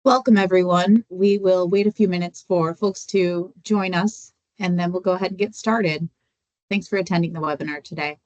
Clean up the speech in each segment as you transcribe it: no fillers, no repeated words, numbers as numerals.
Welcome, everyone. We will wait a few minutes for folks to join us, and then we'll go ahead and get started. Thanks for attending the webinar today.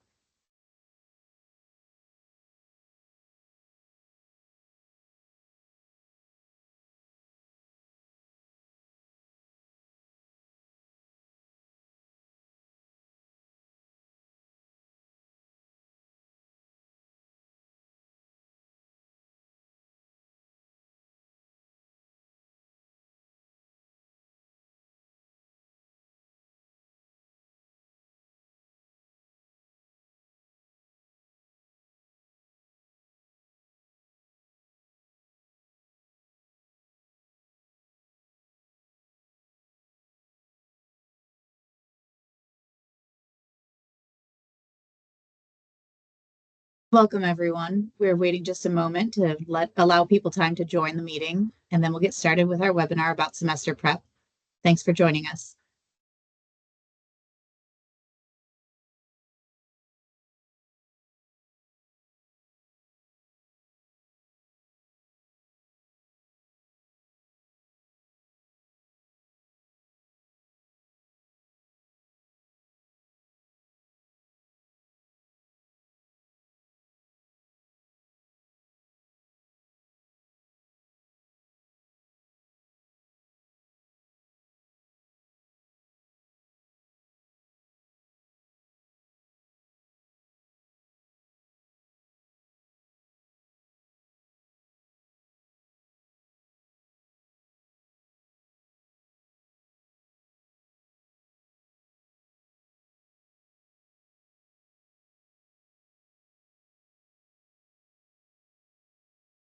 Welcome, everyone. We're waiting just a moment to allow people time to join the meeting, and then we'll get started with our webinar about semester prep. Thanks for joining us.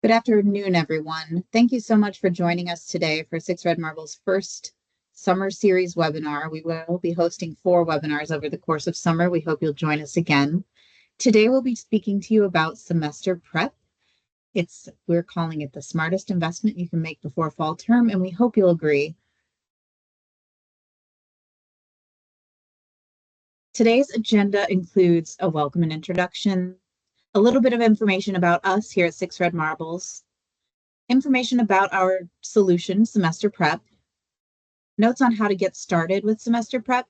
Good afternoon, everyone. Thank you so much for joining us today for Six Red Marble's first summer series webinar. We will be hosting 4 webinars over the course of summer. We hope you'll join us again. Today, we'll be speaking to you about semester prep. We're calling it the smartest investment you can make before fall term, and we hope you'll agree. Today's agenda includes a welcome and introduction, a little bit of information about us here at Six Red Marbles, information about our solution, semester prep, notes on how to get started with semester prep,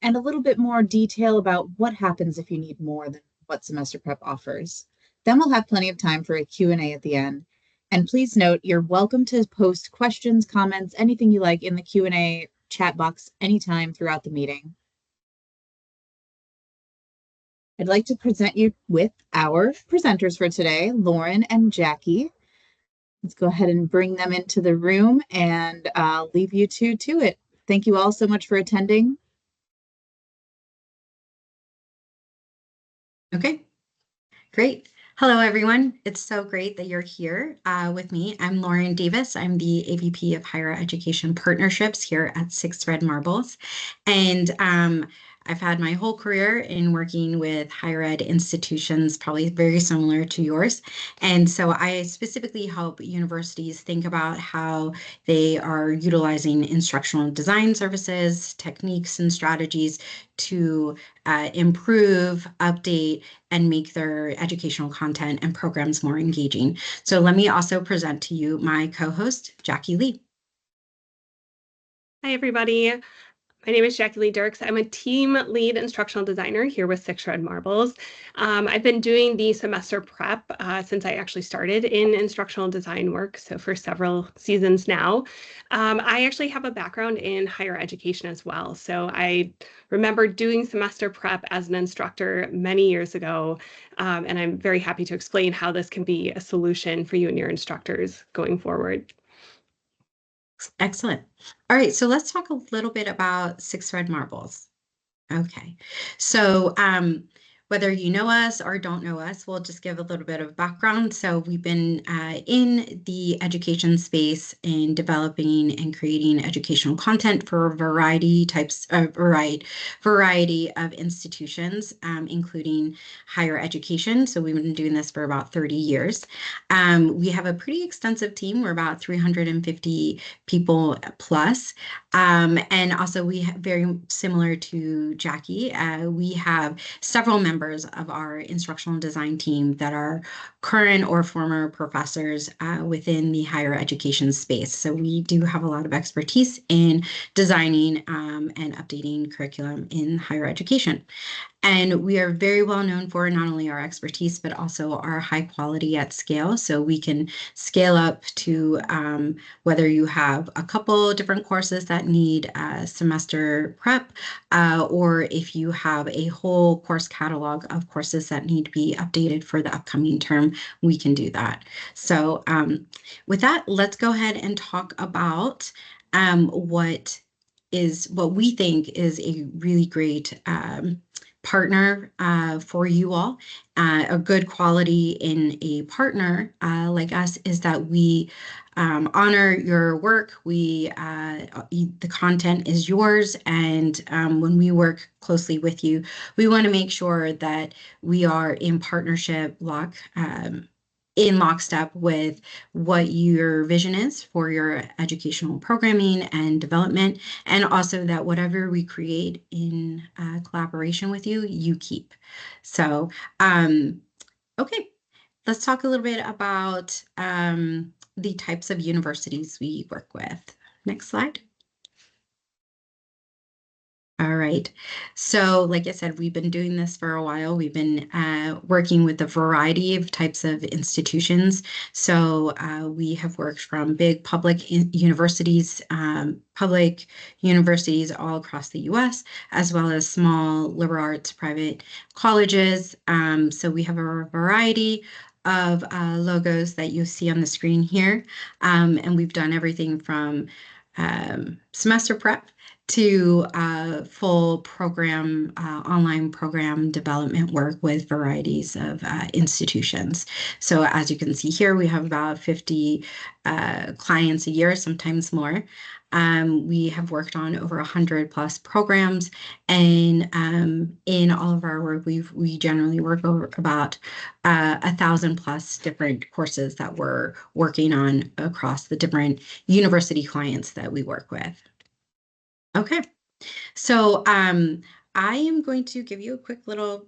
and a little bit more detail about what happens if you need more than what semester prep offers. Then we'll have plenty of time for a Q&A at the end. And please note, you're welcome to post questions, comments, anything you like in the Q&A chat box anytime throughout the meeting. I'd like to present you with our presenters for today, Lauren and Jackie. Let's go ahead and bring them into the room, and I'll leave you two to it. Thank you all so much for attending. Okay, great. Hello, everyone. It's so great that you're here with me. I'm Lauren Davis. I'm the AVP of Higher Education Partnerships here at Six Red Marbles. And I've had my whole career in working with higher ed institutions, probably very similar to yours. And so I specifically help universities think about how they are utilizing instructional design services, techniques, and strategies to improve, update, and make their educational content and programs more engaging. So let me also present to you my co-host, Jackie Lee. Hi, everybody. My name is Jackie Lee Dirks. I'm a team lead instructional designer here with Six Red Marbles. I've been doing the semester prep since I actually started in instructional design work, so for several seasons now. I actually have a background in higher education as well. So I remember doing semester prep as an instructor many years ago, and I'm very happy to explain how this can be a solution for you and your instructors going forward. Excellent. All right, so let's talk a little bit about Six Red Marbles. Okay, so whether you know us or don't know us, we'll just give a little bit of background. So we've been in the education space in developing and creating educational content for a variety of institutions, including higher education. So we've been doing this for about 30 years. We have a pretty extensive team. We're about 350 people plus. And also we have, very similar to Jackie, we have several members members of our instructional design team that are current or former professors within the higher education space. So we do have a lot of expertise in designing and updating curriculum in higher education. And we are very well known for not only our expertise, but also our high quality at scale. So we can scale up to whether you have a couple different courses that need semester prep, or if you have a whole course catalog of courses that need to be updated for the upcoming term, we can do that. So with that, let's go ahead and talk about what we think is a really great partner for you all. A good quality in a partner like us is that we honor your work. The content is yours, and when we work closely with you, we want to make sure that we are in partnership in lockstep with what your vision is for your educational programming and development, and also that whatever we create in collaboration with you, you keep. So, okay, let's talk a little bit about the types of universities we work with. Next slide. All right. So like I said, we've been doing this for a while. We've been working with a variety of types of institutions. So we have worked from big public universities all across the US, as well as small liberal arts private colleges. So we have a variety of logos that you see on the screen here. And we've done everything from semester prep to full program, online program development work with varieties of institutions. So as you can see here, we have about 50 clients a year, sometimes more. We have worked on over 100 plus programs, and in all of our work, we generally work over about 1,000 plus different courses that we're working on across the different university clients that we work with. Okay, so I am going to give you a quick little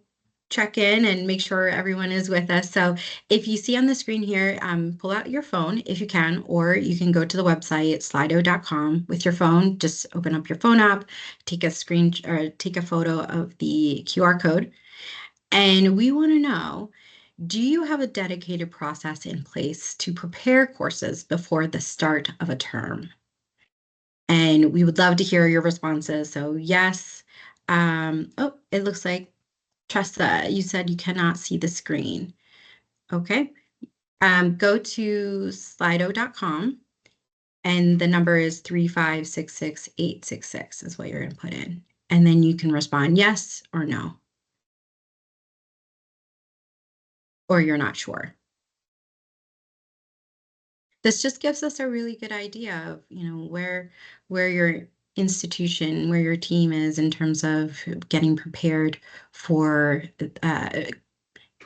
check-in and make sure everyone is with us. So if you see on the screen here, pull out your phone if you can, or you can go to the website slido.com with your phone. Just open up your phone app, take a photo of the QR code. And we want to know, do you have a dedicated process in place to prepare courses before the start of a term? And we would love to hear your responses. So yes. Oh, it looks like Tressa, you said you cannot see the screen. Okay. Go to slido.com and the number is 3566866 is what you're going to put in. And then you can respond yes or no. Or you're not sure. This just gives us a really good idea of, where your institution, where your team is in terms of getting prepared for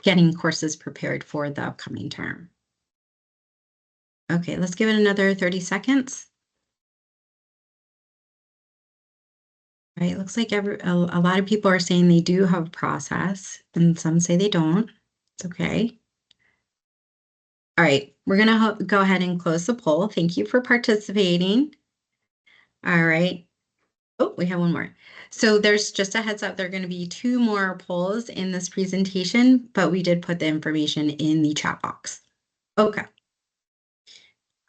getting courses prepared for the upcoming term. Okay, let's give it another 30 seconds. All right, it looks like a lot of people are saying they do have a process, and some say they don't. It's okay. All right, we're going to go ahead and close the poll. Thank you for participating. All right. Oh, we have one more. So there's just a heads up, there are going to be 2 more polls in this presentation, but we did put the information in the chat box. Okay.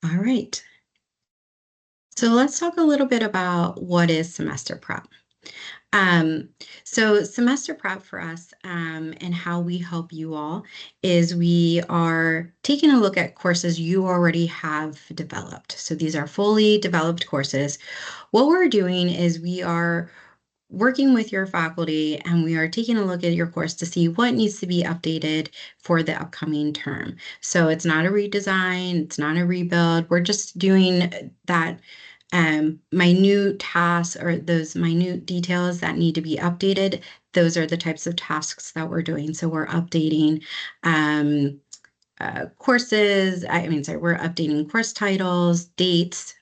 All right. So let's talk a little bit about what is semester prep. So semester prep for us and how we help you all is we are taking a look at courses you already have developed. So these are fully developed courses. What we're doing is we are working with your faculty and we are taking a look at your course to see what needs to be updated for the upcoming term. So it's not a redesign, it's not a rebuild. We're just doing that minute tasks or those minute details that need to be updated. Those are the types of tasks that we're doing. So we're updating courses. We're updating course titles, dates,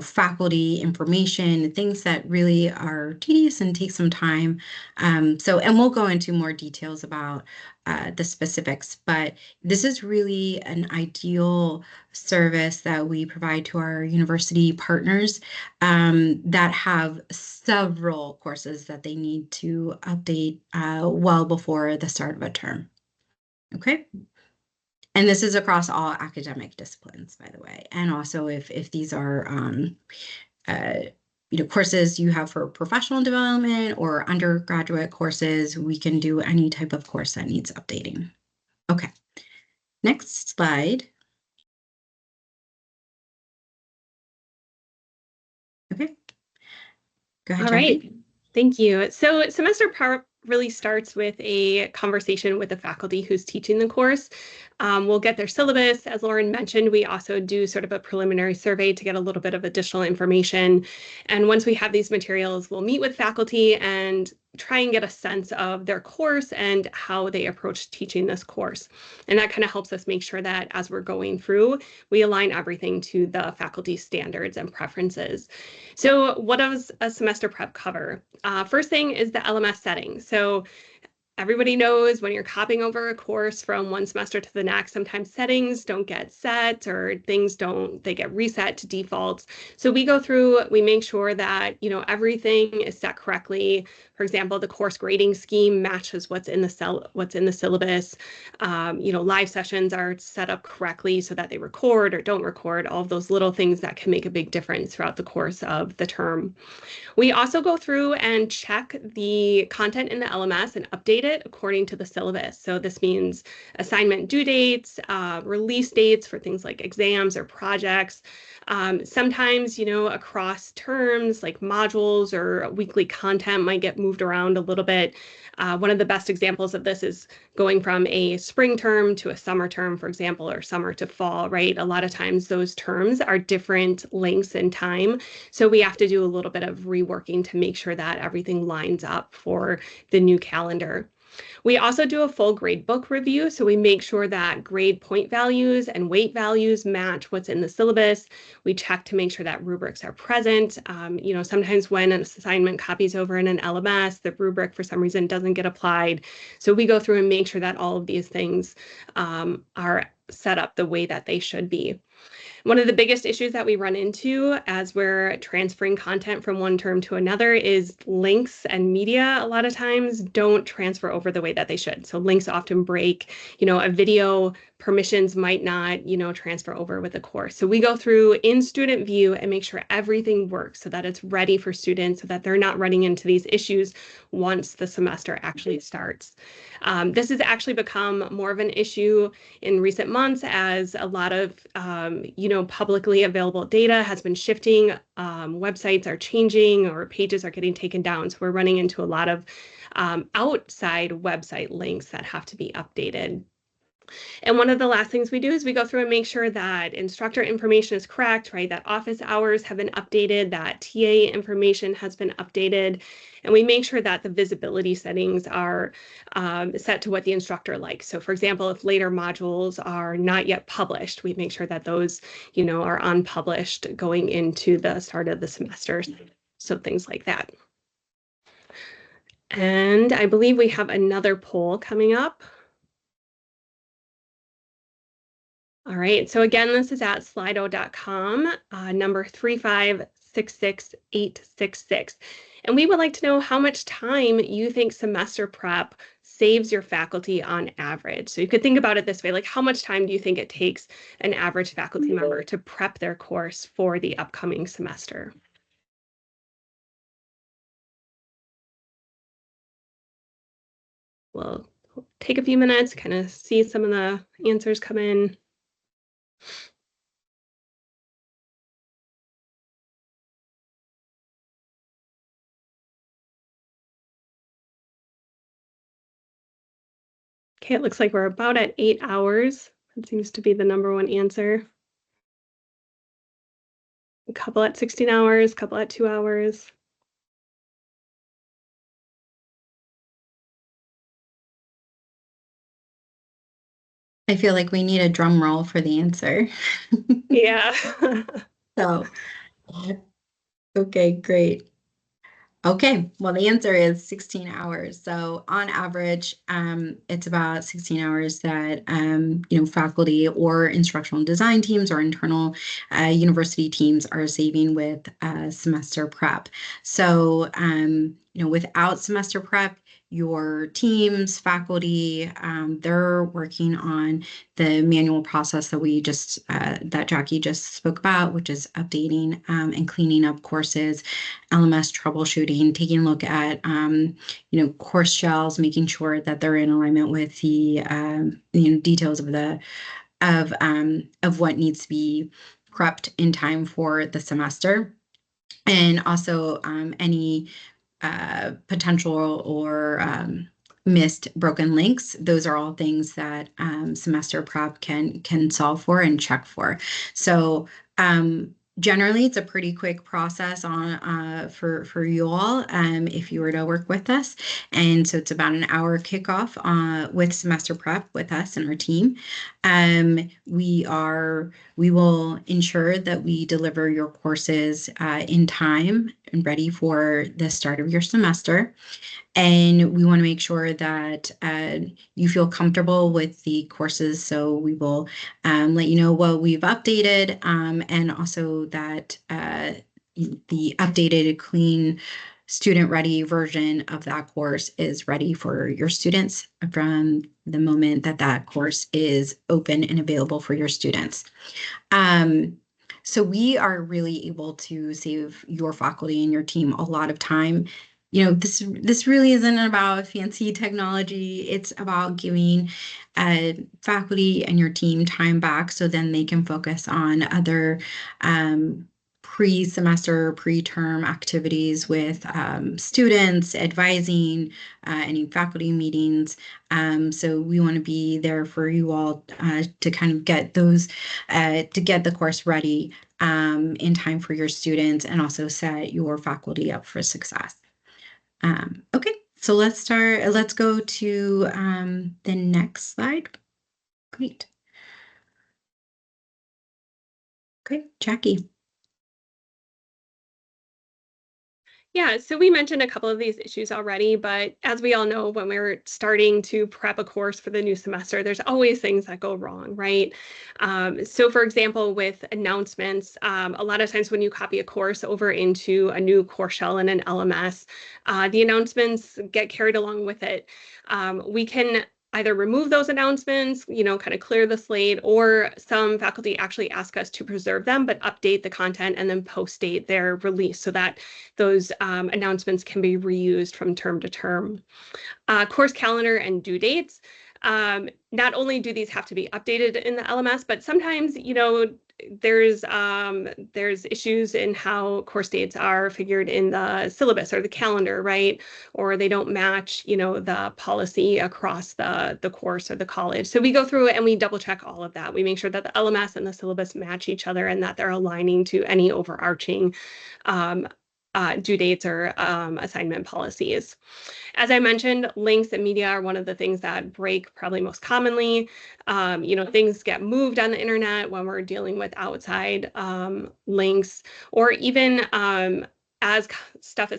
faculty information, things that really are tedious and take some time. And we'll go into more details about the specifics, but this is really an ideal service that we provide to our university partners that have several courses that they need to update well before the start of a term. Okay. And this is across all academic disciplines, by the way. And also if these are courses you have for professional development or undergraduate courses, we can do any type of course that needs updating. Okay, next slide. Okay, go ahead, All Jackie. right, thank you. So semester prep really starts with a conversation with the faculty who's teaching the course. We'll get their syllabus. As Lauren mentioned, we also do sort of a preliminary survey to get a little bit of additional information. And once we have these materials, we'll meet with faculty and try and get a sense of their course and how they approach teaching this course. And that kind of helps us make sure that as we're going through, we align everything to the faculty standards and preferences. So what does a semester prep cover? First thing is the LMS settings. So everybody knows when you're copying over a course from one semester to the next, sometimes settings don't get set or they get reset to defaults. So we go through, we make sure that, everything is set correctly. For example, the course grading scheme matches what's in the syllabus. Live sessions are set up correctly so that they record or don't record, all of those little things that can make a big difference throughout the course of the term. We also go through and check the content in the LMS and update it according to the syllabus. So this means assignment due dates, release dates for things like exams or projects. Sometimes, across terms like modules or weekly content might get moved around a little bit. One of the best examples of this is going from a spring term to a summer term, for example, or summer to fall, right? A lot of times those terms are different lengths in time. So we have to do a little bit of reworking to make sure that everything lines up for the new calendar. We also do a full grade book review, so we make sure that grade point values and weight values match what's in the syllabus. We check to make sure that rubrics are present. Sometimes when an assignment copies over in an LMS, the rubric for some reason doesn't get applied. So we go through and make sure that all of these things are set up the way that they should be. One of the biggest issues that we run into as we're transferring content from one term to another is links and media a lot of times don't transfer over the way that they should. So links often break, a video permissions might not, transfer over with the course. So we go through in student view and make sure everything works so that it's ready for students so that they're not running into these issues once the semester actually starts. This has actually become more of an issue in recent months as a lot of, publicly available data has been shifting. Websites are changing or pages are getting taken down. So we're running into a lot of outside website links that have to be updated. And one of the last things we do is we go through and make sure that instructor information is correct, right? That office hours have been updated, that TA information has been updated, and we make sure that the visibility settings are set to what the instructor likes. So for example, if later modules are not yet published, we make sure that those, are unpublished going into the start of the semester. So things like that. And I believe we have another poll coming up. All right, so again, this is at slido.com, number 3566866. And we would like to know how much time you think semester prep saves your faculty on average. So you could think about it this way, like how much time do you think it takes an average faculty member to prep their course for the upcoming semester? We'll take a few minutes, kind of see some of the answers come in. Okay, it looks like we're about at 8 hours. That seems to be the number one answer. A couple at 16 hours, a couple at 2 hours. I feel like we need a drum roll for the answer. Yeah. So, okay, great. Okay, well, the answer is 16 hours. So on average, it's about 16 hours that faculty or instructional design teams or internal university teams are saving with semester prep. So without semester prep, your teams, faculty, they're working on the manual process that that Jackie just spoke about, which is updating and cleaning up courses, LMS troubleshooting, taking a look at course shells, making sure that they're in alignment with the details of what needs to be prepped in time for the semester, and also any potential or missed broken links. Those are all things that semester prep can solve for and check for. So generally, it's a pretty quick process for you all if you were to work with us. And so it's about an hour kickoff with semester prep with us and our team. We will ensure that we deliver your courses in time and ready for the start of your semester. And we want to make sure that you feel comfortable with the courses. So we will let you know what we've updated, and also that the updated, clean, student-ready version of that course is ready for your students from the moment that that course is open and available for your students. So we are really able to save your faculty and your team a lot of time. This really isn't about fancy technology. It's about giving faculty and your team time back so then they can focus on other pre-semester, pre-term activities with students, advising, any faculty meetings. So we want to be there for you all to kind of get those, to get the course ready in time for your students, and also set your faculty up for success. Okay, so let's go to the next slide. Great. Great, Jackie. Yeah, so we mentioned a couple of these issues already, but as we all know, when we're starting to prep a course for the new semester, there's always things that go wrong, right? So for example, with announcements, a lot of times when you copy a course over into a new course shell in an LMS, the announcements get carried along with it. We can either remove those announcements, kind of clear the slate, or some faculty actually ask us to preserve them, but update the content and then post-date their release so that those announcements can be reused from term to term. Course calendar and due dates. Not only do these have to be updated in the LMS, but sometimes, there's issues in how course dates are figured in the syllabus or the calendar, right? Or they don't match, the policy across the course or the college. So we go through it and we double check all of that. We make sure that the LMS and the syllabus match each other and that they're aligning to any overarching due dates or assignment policies. As I mentioned, links and media are one of the things that break probably most commonly. Things get moved on the internet when we're dealing with outside links, or even as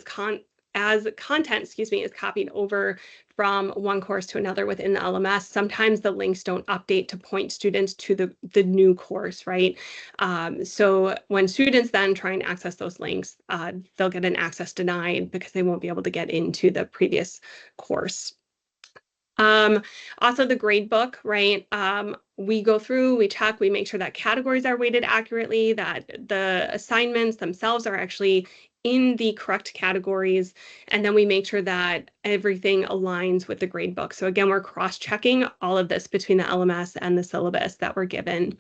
content, is copied over from one course to another within the LMS. Sometimes the links don't update to point students to the new course, right? So when students then try and access those links, they'll get an access denied because they won't be able to get into the previous course. Also the grade book, right? We go through, we check, we make sure that categories are weighted accurately, that the assignments themselves are actually in the correct categories, and then we make sure that everything aligns with the grade book. So again, we're cross-checking all of this between the LMS and the syllabus that we're given.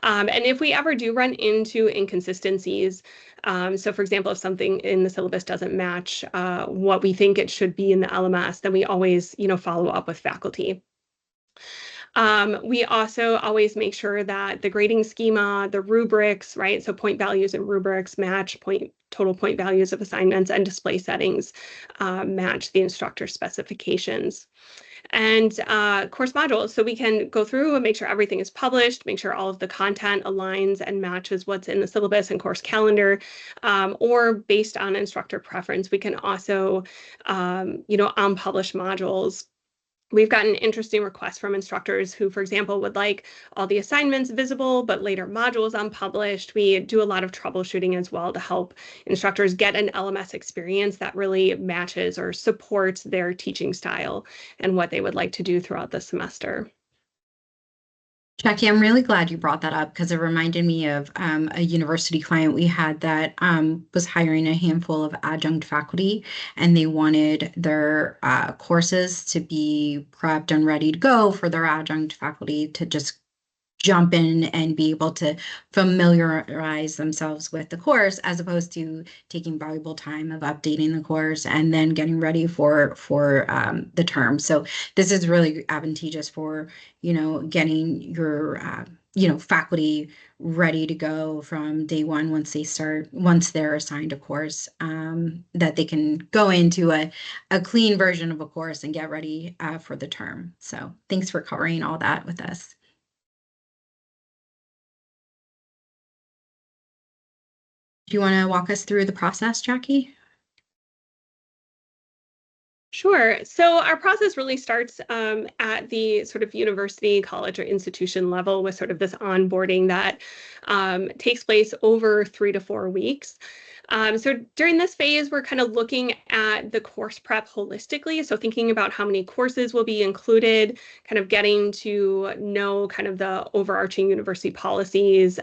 And if we ever do run into inconsistencies, so for example, if something in the syllabus doesn't match what we think it should be in the LMS, then we always, follow up with faculty. We also always make sure that the grading schema, the rubrics, right? So point values and rubrics match total point values of assignments, and display settings match the instructor specifications. and course modules. So we can go through and make sure everything is published, make sure all of the content aligns and matches what's in the syllabus and course calendar, or based on instructor preference, we can also, unpublish modules. We've gotten interesting requests from instructors who, for example, would like all the assignments visible, but later modules unpublished. We do a lot of troubleshooting as well to help instructors get an LMS experience that really matches or supports their teaching style and what they would like to do throughout the semester. Jackie, I'm really glad you brought that up because it reminded me of a university client we had that was hiring a handful of adjunct faculty, and they wanted their courses to be prepped and ready to go for their adjunct faculty to just jump in and be able to familiarize themselves with the course, as opposed to taking valuable time of updating the course and then getting ready for the term. So this is really advantageous for, getting your, faculty ready to go from day one once they're assigned a course, that they can go into a clean version of a course and get ready for the term. So thanks for covering all that with us. Do you want to walk us through the process, Jackie? Sure. So our process really starts at the sort of university, college, or institution level with sort of this onboarding that takes place over 3 to 4 weeks. So during this phase, we're kind of looking at the course prep holistically. So thinking about how many courses will be included, kind of getting to know kind of the overarching university policies,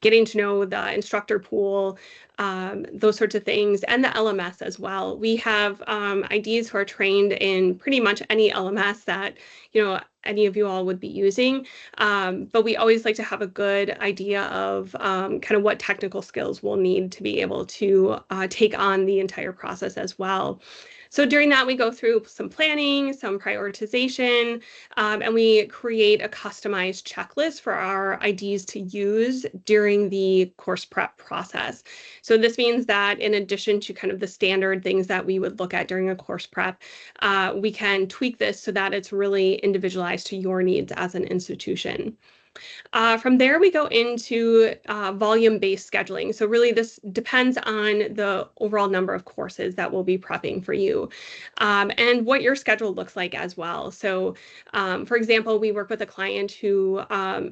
getting to know the instructor pool, those sorts of things, and the LMS as well. We have IDs who are trained in pretty much any LMS that, any of you all would be using. But we always like to have a good idea of kind of what technical skills we'll need to be able to take on the entire process as well. So during that, we go through some planning, some prioritization, and we create a customized checklist for our IDs to use during the course prep process. So this means that in addition to kind of the standard things that we would look at during a course prep, we can tweak this so that it's really individualized to your needs as an institution. From there, we go into volume-based scheduling. So really, this depends on the overall number of courses that we'll be prepping for you, and what your schedule looks like as well. So, for example, we work with a client who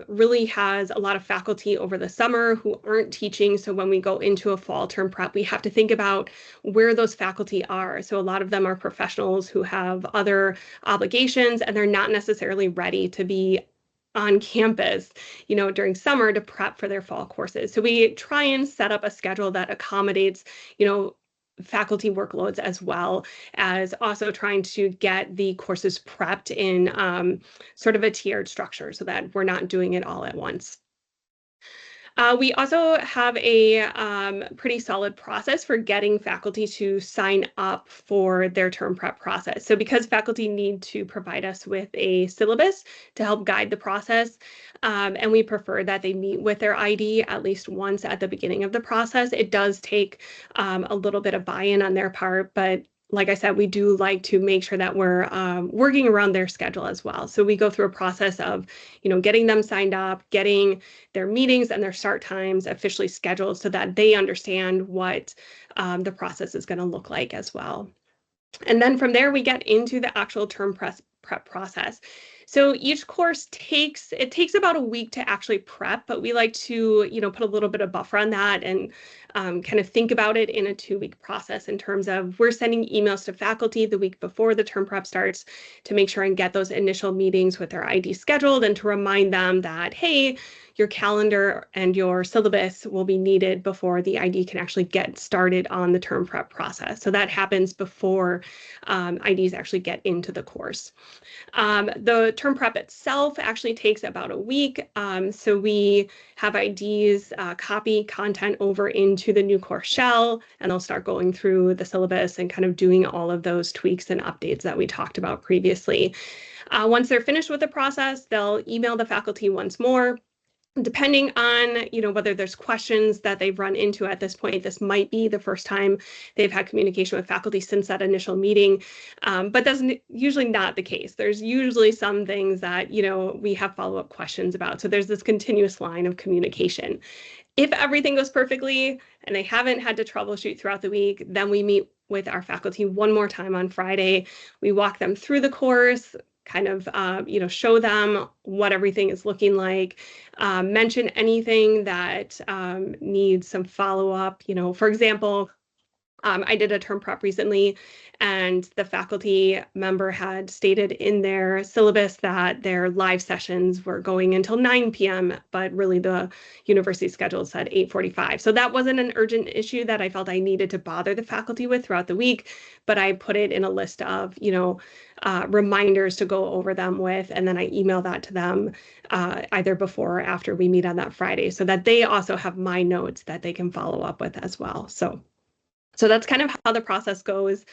really has a lot of faculty over the summer who aren't teaching. So when we go into a fall term prep, we have to think about where those faculty are. So a lot of them are professionals who have other obligations, and they're not necessarily ready to be on campus, during summer to prep for their fall courses. So we try and set up a schedule that accommodates, faculty workloads, as well as also trying to get the courses prepped in sort of a tiered structure so that we're not doing it all at once. We also have a pretty solid process for getting faculty to sign up for their term prep process. So because faculty need to provide us with a syllabus to help guide the process, and we prefer that they meet with their ID at least once at the beginning of the process, it does take a little bit of buy-in on their part, but like I said, we do like to make sure that we're working around their schedule as well. So we go through a process of, getting them signed up, getting their meetings and their start times officially scheduled so that they understand what the process is going to look like as well. And then from there, we get into the actual term prep process. So each course takes about a week to actually prep, but we like to, put a little bit of buffer on that and kind of think about it in a 2-week process in terms of we're sending emails to faculty the week before the term prep starts to make sure and get those initial meetings with their ID scheduled and to remind them that, hey, your calendar and your syllabus will be needed before the ID can actually get started on the term prep process. So that happens before IDs actually get into the course. The term prep itself actually takes about a week. So we have IDs copy content over into the new course shell, and they'll start going through the syllabus and kind of doing all of those tweaks and updates that we talked about previously. Once they're finished with the process, they'll email the faculty once more. Depending on, whether there's questions that they've run into at this point, this might be the first time they've had communication with faculty since that initial meeting, but that's usually not the case. There's usually some things that, we have follow-up questions about. So there's this continuous line of communication. If everything goes perfectly and they haven't had to troubleshoot throughout the week, then we meet with our faculty one more time on Friday. We walk them through the course, kind of, show them what everything is looking like, mention anything that needs some follow-up. For example, I did a term prep recently, and the faculty member had stated in their syllabus that their live sessions were going until 9 p.m., but really the university schedule said 8:45. So that wasn't an urgent issue that I felt I needed to bother the faculty with throughout the week, but I put it in a list of, reminders to go over them with, and then I email that to them either before or after we meet on that Friday, so that they also have my notes that they can follow up with as well. So that's kind of how the process goes.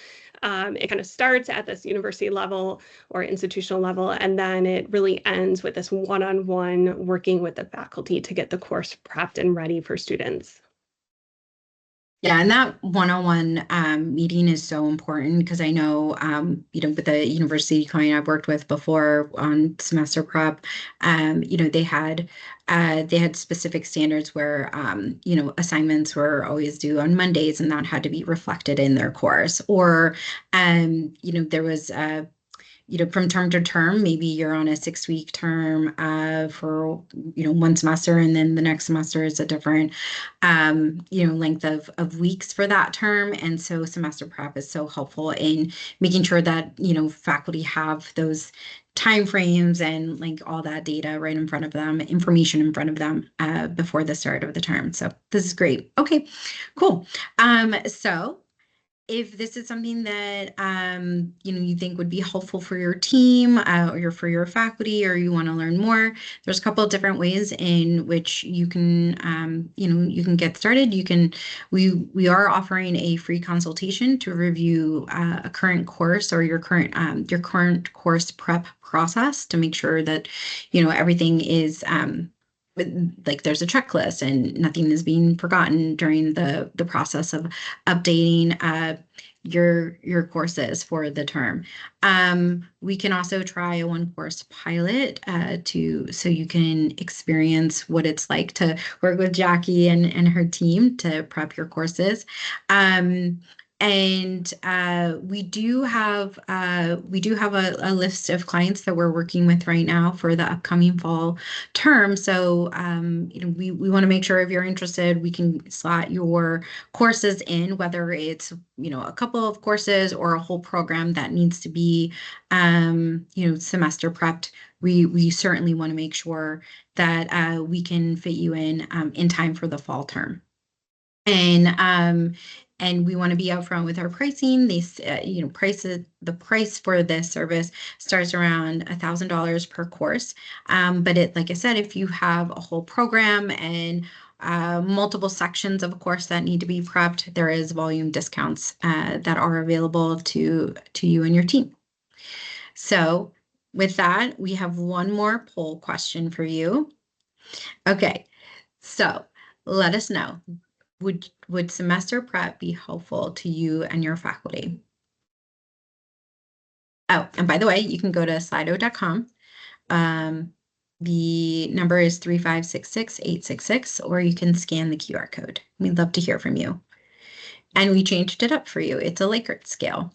It kind of starts at this university level or institutional level, and then it really ends with this one-on-one working with the faculty to get the course prepped and ready for students. Yeah, and that one-on-one meeting is so important because I know, with the university client I've worked with before on semester prep, they had specific standards where, assignments were always due on Mondays, and that had to be reflected in their course. Or, there was from term to term, maybe you're on a 6-week term for, one semester, and then the next semester is a different, length of weeks for that term. And so semester prep is so helpful in making sure that, faculty have those timeframes and like all that data right in front of them, information in front of them before the start of the term. So this is great. Okay, cool. So if this is something that you think would be helpful for your team or for your faculty, or you want to learn more, there's a couple of different ways in which you can you can get started. We are offering a free consultation to review a current course or your current course prep process to make sure that everything is like there's a checklist and nothing is being forgotten during the process of updating your courses for the term. We can also try a one-course pilot so you can experience what it's like to work with Jackie and her team to prep your courses. And we do have a list of clients that we're working with right now for the upcoming fall term. So we want to make sure if you're interested, we can slot your courses in, whether it's a couple of courses or a whole program that needs to be semester prepped. We certainly want to make sure that we can fit you in time for the fall term. And we want to be upfront with our pricing. The price for this service starts around $1,000 per course. But like I said, if you have a whole program and multiple sections of a course that need to be prepped, there is volume discounts that are available to you and your team. So with that, we have one more poll question for you. Okay, so let us know. Would semester prep be helpful to you and your faculty? Oh, and by the way, you can go to slido.com. The number is 3566866, or you can scan the QR code. We'd love to hear from you. And we changed it up for you. It's a Likert scale.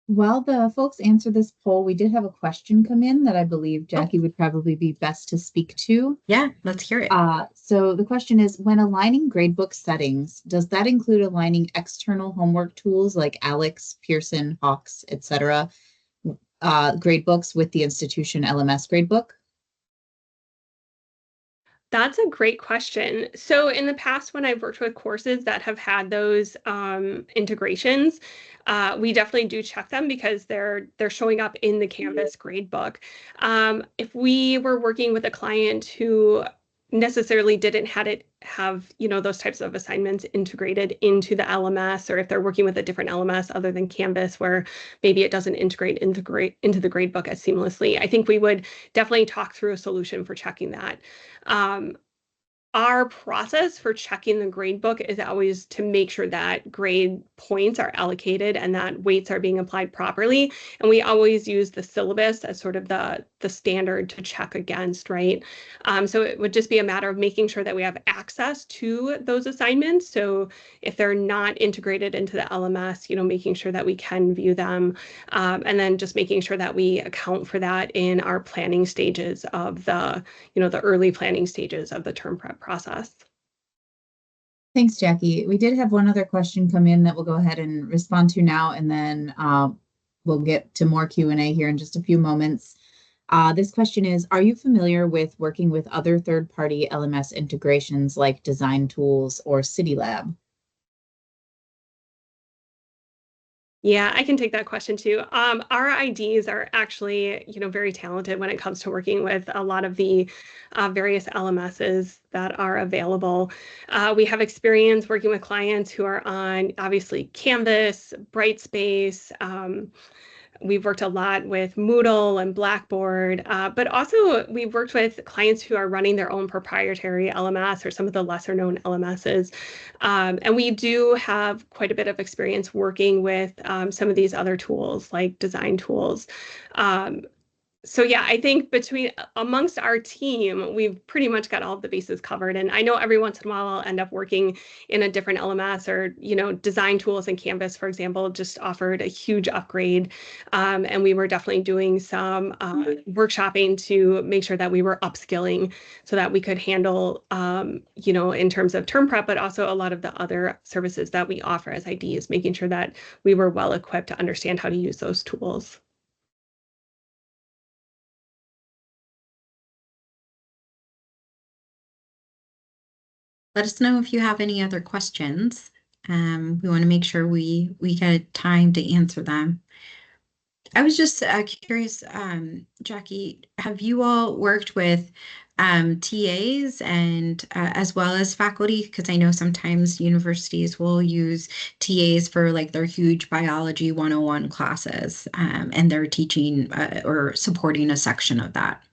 While the folks answer this poll, we did have a question come in that I believe Jackie would probably be best to speak to. Yeah, let's hear it. So the question is, when aligning gradebook settings, does that include aligning external homework tools like Alex, Pearson, Hawks, etc., gradebooks with the institution LMS gradebook? That's a great question. So in the past, when I've worked with courses that have had those integrations, we definitely do check them because they're showing up in the Canvas gradebook. If we were working with a client who necessarily didn't have it have, those types of assignments integrated into the LMS, or if they're working with a different LMS other than Canvas, where maybe it doesn't integrate into the gradebook as seamlessly. I think we would definitely talk through a solution for checking that. Our process for checking the gradebook is always to make sure that grade points are allocated and that weights are being applied properly. And we always use the syllabus as sort of the standard to check against, right? So it would just be a matter of making sure that we have access to those assignments. So if they're not integrated into the LMS, making sure that we can view them, and then just making sure that we account for that in our planning stages of the early planning stages of the term prep process. Thanks, Jackie. We did have one other question come in that we'll go ahead and respond to now, and then we'll get to more Q&A here in just a few moments. This question is, are you familiar with working with other third-party LMS integrations like Design Tools or CityLab? Yeah, I can take that question too. Our IDs are actually, very talented when it comes to working with a lot of the various LMSs that are available. We have experience working with clients who are on, obviously, Canvas, Brightspace. We've worked a lot with Moodle and Blackboard, but also we've worked with clients who are running their own proprietary LMS or some of the lesser known LMSs. And we do have quite a bit of experience working with some of these other tools like design tools. So yeah, I think amongst our team, we've pretty much got all of the bases covered. And I know every once in a while I'll end up working in a different LMS, or, design tools and Canvas, for example, just offered a huge upgrade. And we were definitely doing some workshopping to make sure that we were upskilling so that we could handle, in terms of term prep, but also a lot of the other services that we offer as IDs, making sure that we were well equipped to understand how to use those tools. Let us know if you have any other questions. We want to make sure we get time to answer them. I was just curious, Jackie, have you all worked with TAs and as well as faculty? Because I know sometimes universities will use TAs for like their huge biology 101 classes, and they're teaching or supporting a section of that.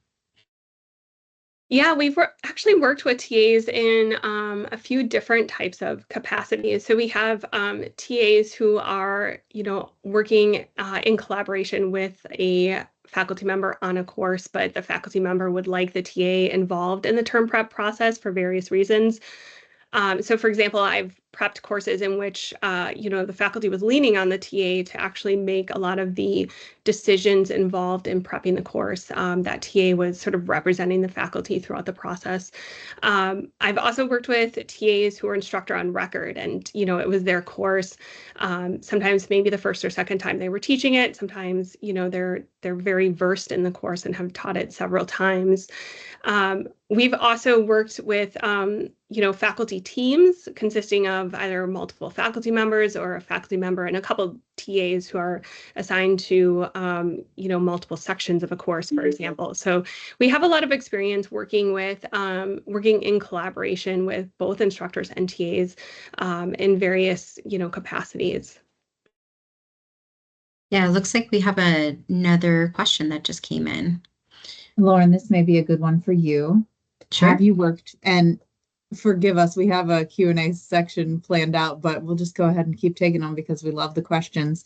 Yeah, we've actually worked with TAs in a few different types of capacities. So we have TAs who are, working in collaboration with a faculty member on a course, but the faculty member would like the TA involved in the term prep process for various reasons. So for example, I've prepped courses in which, the faculty was leaning on the TA to actually make a lot of the decisions involved in prepping the course. That TA was sort of representing the faculty throughout the process. I've also worked with TAs who were instructor on record, and, it was their course. Sometimes maybe the first or second time they were teaching it. Sometimes, they're very versed in the course and have taught it several times. We've also worked with, faculty teams consisting of either multiple faculty members or a faculty member and a couple TAs who are assigned to, multiple sections of a course, for example. So we have a lot of experience working in collaboration with both instructors and TAs in various, capacities. Yeah, it looks like we have another question that just came in. Lauren, this may be a good one for you. Sure. Have you worked, and forgive us, we have a Q&A section planned out, but we'll just go ahead and keep taking them because we love the questions.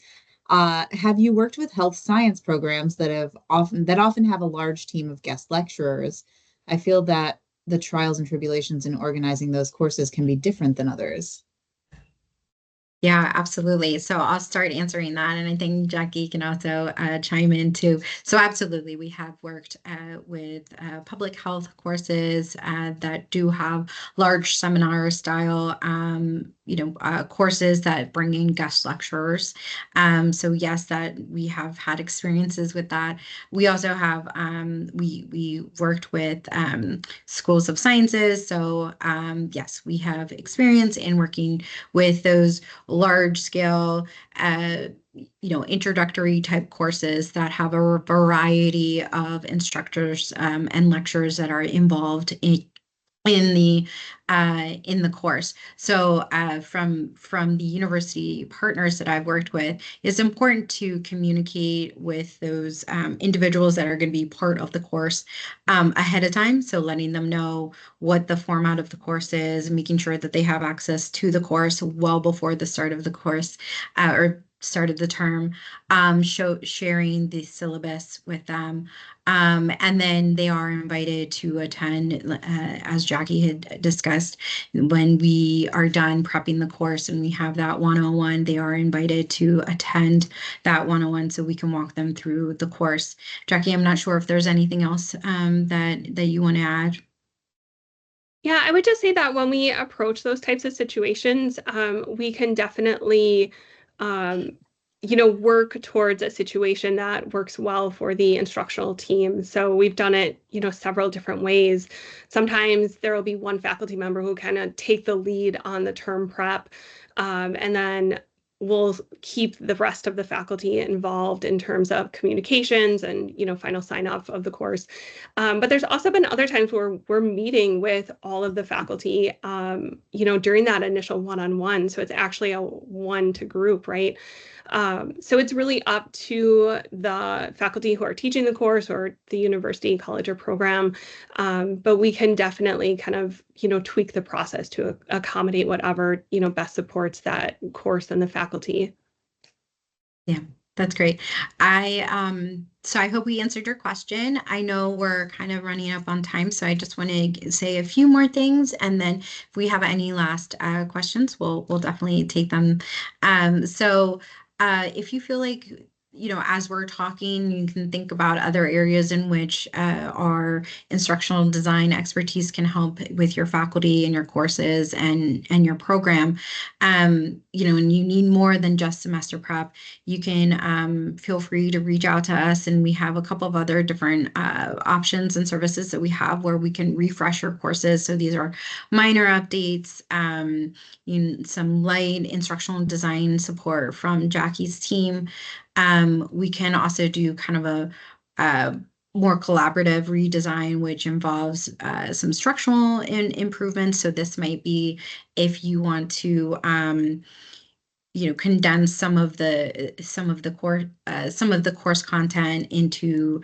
Have you worked with health science programs that often have a large team of guest lecturers? I feel that the trials and tribulations in organizing those courses can be different than others. Yeah, absolutely. So I'll start answering that, and I think Jackie can also chime in too. So absolutely, we have worked with public health courses that do have large seminar style, courses that bring in guest lecturers. So yes, that we have had experiences with that. We also have we worked with schools of sciences. So yes, we have experience in working with those large scale, introductory type courses that have a variety of instructors and lecturers that are involved in the course. So from the university partners that I've worked with, it's important to communicate with those individuals that are going to be part of the course ahead of time. So letting them know what the format of the course is, making sure that they have access to the course well before the start of the course or start of the term, sharing the syllabus with them. And then they are invited to attend, as Jackie had discussed, when we are done prepping the course and we have that 101, they are invited to attend that 101 so we can walk them through the course. Jackie, I'm not sure if there's anything else that you want to add. Yeah, I would just say that when we approach those types of situations, we can definitely, work towards a situation that works well for the instructional team. So we've done it, several different ways. Sometimes there will be one faculty member who kind of take the lead on the term prep, and then we'll keep the rest of the faculty involved in terms of communications and, final sign off of the course. But there's also been other times where we're meeting with all of the faculty, during that initial one-on-one. So it's actually a one-to-group, right? So it's really up to the faculty who are teaching the course or the university, college, or program. But we can definitely kind of, tweak the process to accommodate whatever, best supports that course and the faculty. Yeah, that's great. So I hope we answered your question. I know we're kind of running up on time, so I just want to say a few more things, and then if we have any last questions, we'll definitely take them. So if you feel like, as we're talking, you can think about other areas in which our instructional design expertise can help with your faculty and your courses and your program. And you need more than just semester prep. You can feel free to reach out to us, and we have a couple of other different options and services that we have where we can refresh your courses. So these are minor updates, some light instructional design support from Jackie's team. We can also do kind of a more collaborative redesign, which involves some structural improvements. So this might be if you want to condense some of the course content into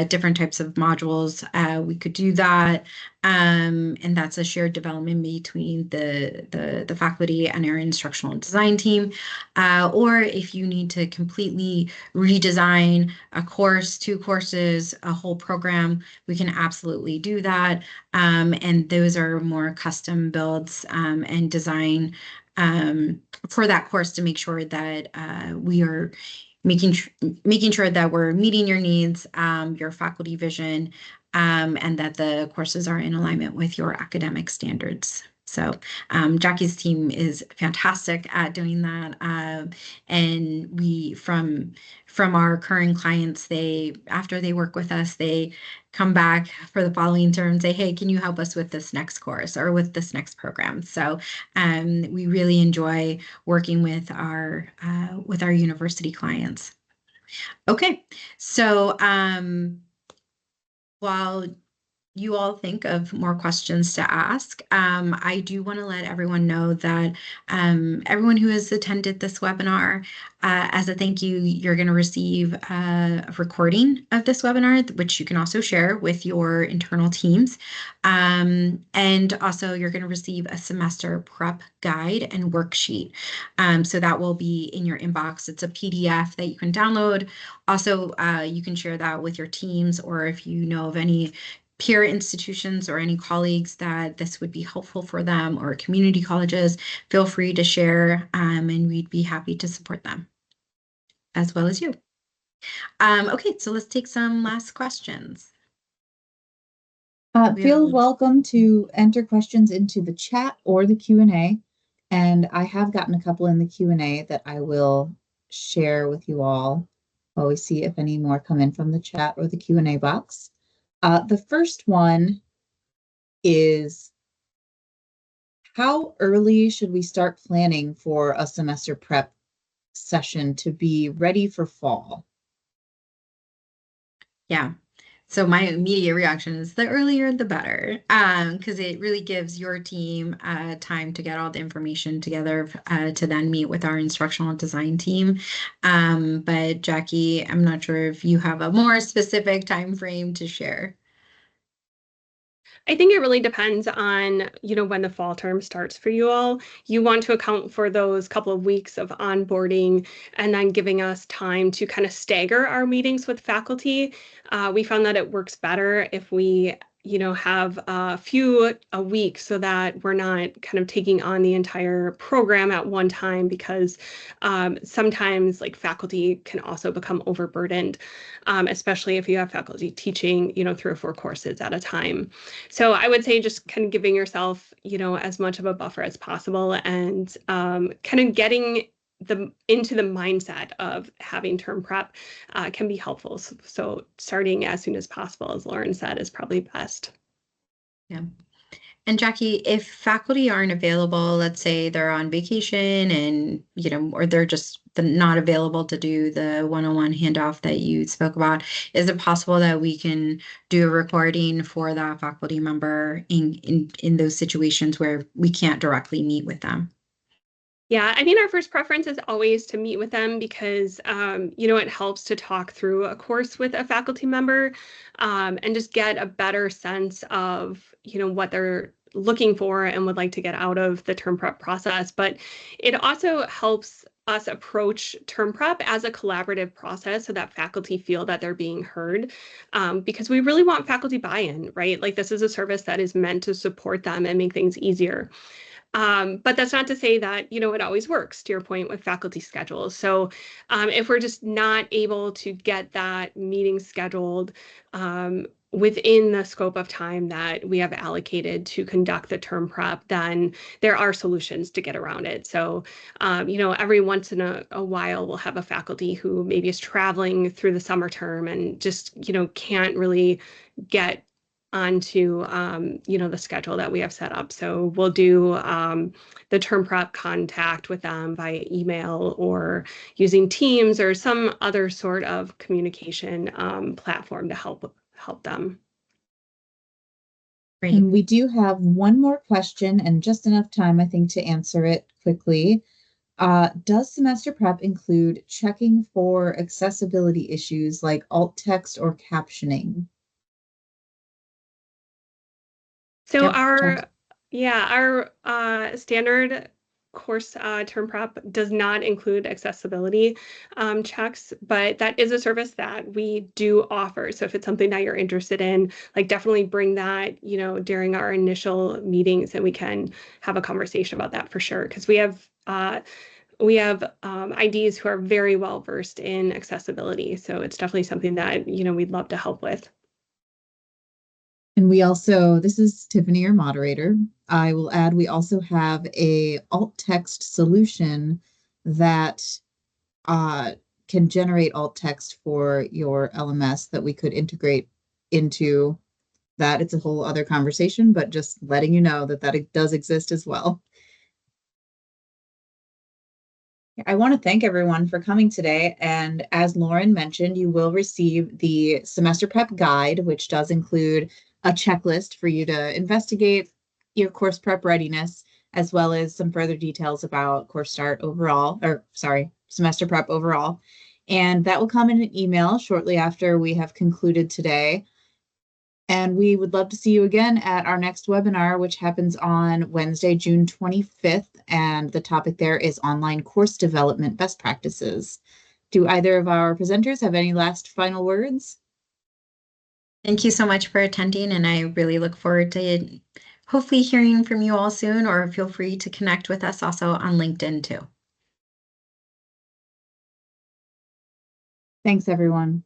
different types of modules. We could do that, and that's a shared development between the faculty and our instructional design team. Or if you need to completely redesign a course, 2 courses, a whole program, we can absolutely do that. And those are more custom builds and design for that course to make sure that we are making sure that we're meeting your needs, your faculty vision, and that the courses are in alignment with your academic standards. So Jackie's team is fantastic at doing that. And we, from our current clients, after they work with us, they come back for the following term and say, hey, can you help us with this next course or with this next program? So we really enjoy working with our university clients. Okay, so while you all think of more questions to ask, I do want to let everyone know that everyone who has attended this webinar, as a thank you, you're going to receive a recording of this webinar, which you can also share with your internal teams. And also you're going to receive a semester prep guide and worksheet. So that will be in your inbox. It's a PDF that you can download. Also, you can share that with your teams, or if you know of any peer institutions or any colleagues that this would be helpful for them, or community colleges, feel free to share, and we'd be happy to support them as well as you. Okay, so let's take some last questions. Feel welcome to enter questions into the chat or the Q&A, and I have gotten a couple in the Q&A that I will share with you all while we see if any more come in from the chat or the Q&A box. The first one is, how early should we start planning for a semester prep session to be ready for fall? Yeah, So my immediate reaction is the earlier the better, because it really gives your team time to get all the information together to then meet with our instructional design team. But Jackie, I'm not sure if you have a more specific time frame to share. I think it really depends on, when the fall term starts for you all. You want to account for those couple of weeks of onboarding and then giving us time to kind of stagger our meetings with faculty. We found that it works better if we have a week so that we're not kind of taking on the entire program at one time, because sometimes like faculty can also become overburdened, especially if you have faculty teaching, 3 or 4 courses at a time. So I would say just kind of giving yourself, as much of a buffer as possible, and kind of getting into the mindset of having term prep can be helpful. So starting as soon as possible, as Lauren said, is probably best. Yeah. And Jackie, if faculty aren't available, let's say they're on vacation and, or they're just not available to do the one-on-one handoff that you spoke about, is it possible that we can do a recording for that faculty member in those situations where we can't directly meet with them? Yeah, I mean, our first preference is always to meet with them because, it helps to talk through a course with a faculty member, and just get a better sense of, what they're looking for and would like to get out of the term prep process. But it also helps us approach term prep as a collaborative process so that faculty feel that they're being heard, because we really want faculty buy-in, right? Like, this is a service that is meant to support them and make things easier. But that's not to say that, it always works, to your point, with faculty schedules. So if we're just not able to get that meeting scheduled within the scope of time that we have allocated to conduct the term prep, then there are solutions to get around it. So, every once in a while, we'll have a faculty who maybe is traveling through the summer term and just, can't really get onto the schedule that we have set up. So we'll do the term prep contact with them via email or using Teams or some other sort of communication platform to help them. Great. And we do have one more question and just enough time, I think, to answer it quickly. Does semester prep include checking for accessibility issues like alt text or captioning? So Yep. our standard course term prep does not include accessibility checks, but that is a service that we do offer. So if it's something that you're interested in, like, definitely bring that, during our initial meetings, and we can have a conversation about that for sure. Because we have IDs who are very well versed in accessibility. So it's definitely something that, we'd love to help with. And this is Tiffany, your moderator. I will add, we also have a alt text solution that can generate alt text for your LMS that we could integrate into that. It's a whole other conversation, but just letting you know that it does exist as well. I want to thank everyone for coming today. And as Lauren mentioned, you will receive the semester prep guide, which does include a checklist for you to investigate your course prep readiness, as well as some further details about semester prep overall. And that will come in an email shortly after we have concluded today. And we would love to see you again at our next webinar, which happens on Wednesday, June 25th. And the topic there is online course development best practices. Do either of our presenters have any last final words? Thank you so much for attending, and I really look forward to hopefully hearing from you all soon, or feel free to connect with us also on LinkedIn too. Thanks, everyone.